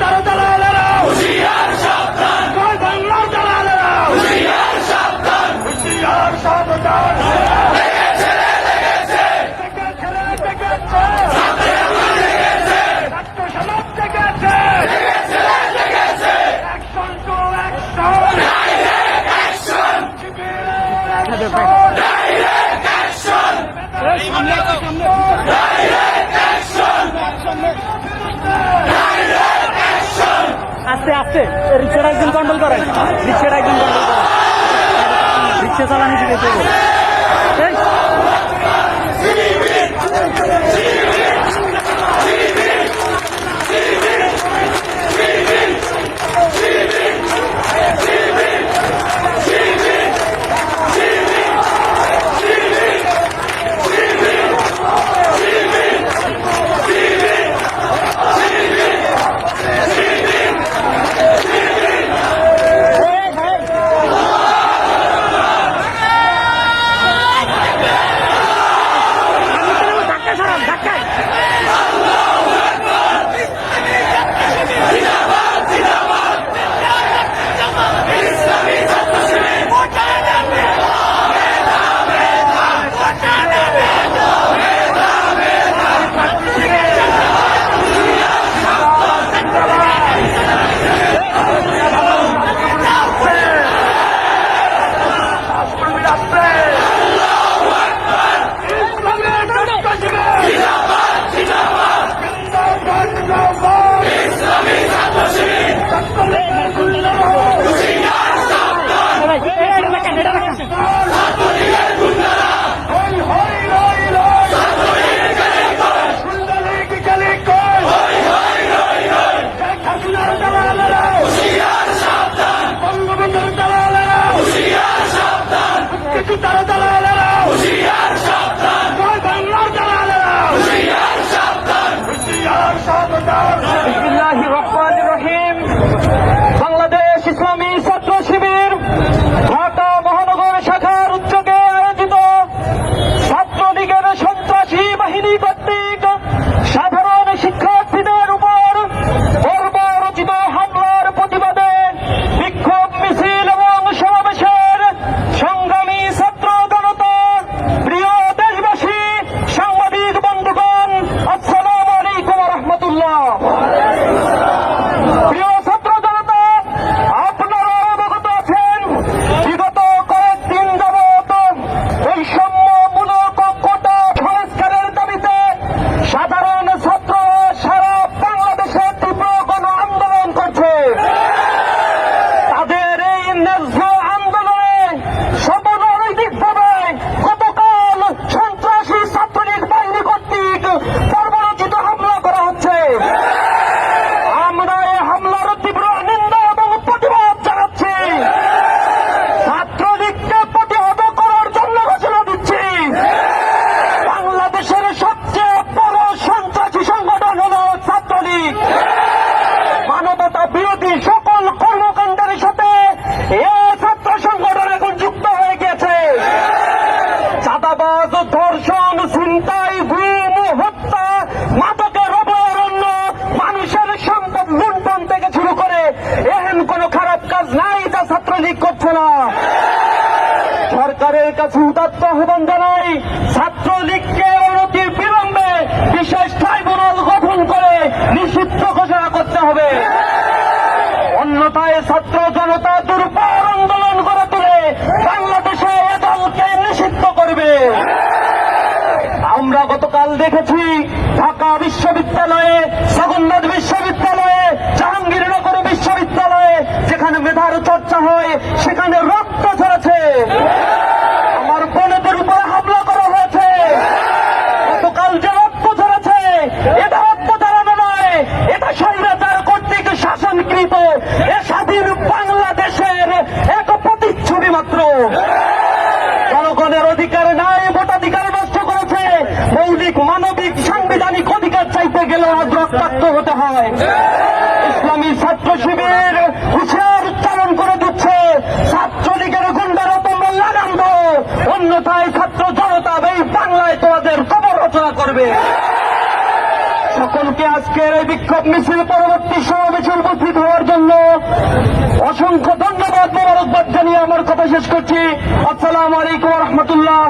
তারা দালালেরা হুঁশিয়ার সাবধান, জয় বাংলার দালালেরা হুঁশিয়ার সাবধান, হুঁশিয়ার সাবধান। লেগেছে লেগেছে ছাত্র সমাজ লেগেছে, লেগেছে action to action, direct action, direct action, direct action, direct action. আস্তে আস্তে রিক্সাটা একজন কন্ট্রোল করেন, রিক্সাটা একজন কন্ট্রোল করেন, রিক্সা চালানো শিখেছে। বাংলাদেশ ইসলামী ছাত্র শিবির ঢাকা মহানগর শাখার উদ্যোগে আয়োজিত ছাত্রলীগের সন্ত্রাসী বাহিনী কর্তৃক সাধারণ শিক্ষার্থীদের উপর বর্বরোচিত হামলার প্রতিবাদে বিক্ষোভ মিছিল এবং সমাবেশের সংগ্রামী ছাত্র জনতা, প্রিয় দেশবাসী, সাংবাদিক বন্ধুগণ, আসসালামু আলাইকুম ওয়া রাহমাতুল্লাহ। প্রিয় ছাত্র জনতা, আপনারা অবগত আছেন বিগত কয়েকদিন যাবত বৈষম্যমূলক কোটা সংস্কারের দাবিতে সাধারণ ছাত্র সারা বাংলাদেশে তীব্র গণ আন্দোলন করছে। তাদের এই ন্যায্য আন্দোলনে সর্বনৈতিকভাবে গতকাল সন্ত্রাসী ছাত্রলীগ বাহিনী কর্তৃক বর্বরোচিত হামলা করা হচ্ছে। আমরা এই হামলার তীব্র নিন্দা এবং প্রতিবাদ জানাচ্ছি। ছাত্রলীগকে প্রতিহত করার জন্য ঘোষণা দিচ্ছি, বাংলাদেশের সবচেয়ে বড় সন্ত্রাসী সংগঠন হল ছাত্রলীগ। মানবতা বিরোধী সকল কর্মকাণ্ডের সাথে এই ছাত্র সংগঠন এখন যুক্ত হয়ে গেছে। চাঁদাবাজ, ধর্ষণ, ছিনতাই, গুম, হত্যা, মাদকের অভয়ারণ্য, মানুষের সম্পদ লুণ্ঠন থেকে শুরু করে এহেন কোন খারাপ কাজ নাই যা ছাত্রলীগ করছে না। সরকারের কাছে উদাত্ত আহ্বান জানাই, ছাত্রলীগকে অনতি বিলম্বে বিশেষ ট্রাইব্যুনাল গঠন করে নিষিদ্ধ ঘোষণা করতে হবে। অন্যথায় ছাত্র জনতা দুর্বার আন্দোলন গড়ে তুলে বাংলাদেশে এ দলকে নিষিদ্ধ করবে। আমরা গতকাল দেখেছি ঢাকা বিশ্ববিদ্যালয়ে, জগন্নাথ বিশ্ববিদ্যালয়ে, জাহাঙ্গীরনগর বিশ্ববিদ্যালয়ে যেখানে মেধার চর্চা হয় সেখানে রক্ত ঝরেছে। আমার বোনেদের উপরে হামলা করা হয়েছে। গতকাল যে রক্ত ঝরেছে এটা রক্ত ঝরানো নয়, এটা স্বৈরাচার কর্তৃক শাসনকৃত এ স্বাধীন বাংলাদেশের এক প্রতিচ্ছবি মাত্র। জনগণের অধিকার নাই, ভোটাধিকার নষ্ট করেছে। মৌলিক মানবিক সাংবিধানিক অধিকার চাইতে গেলে আজ রক্তাক্ত হতে হয়। ইসলামী ছাত্র শিবির হুঁশিয়ার উচ্চারণ করে দিচ্ছে, ছাত্রলীগের গুন্ডারা তোমরা লাগাম দাও, অন্যথায় ছাত্র জনতা এই বাংলায় তোমাদের কবর রচনা করবে। সকলকে আজকের এই বিক্ষোভ মিছিল পরবর্তী সমাবেশে উপস্থিত হওয়ার জন্য অসংখ্য ধন্যবাদ, মোবারকবাদ জানিয়ে আমার কথা শেষ করছি। আসসালামু আলাইকুম ওয়া রাহমাতুল্লাহ।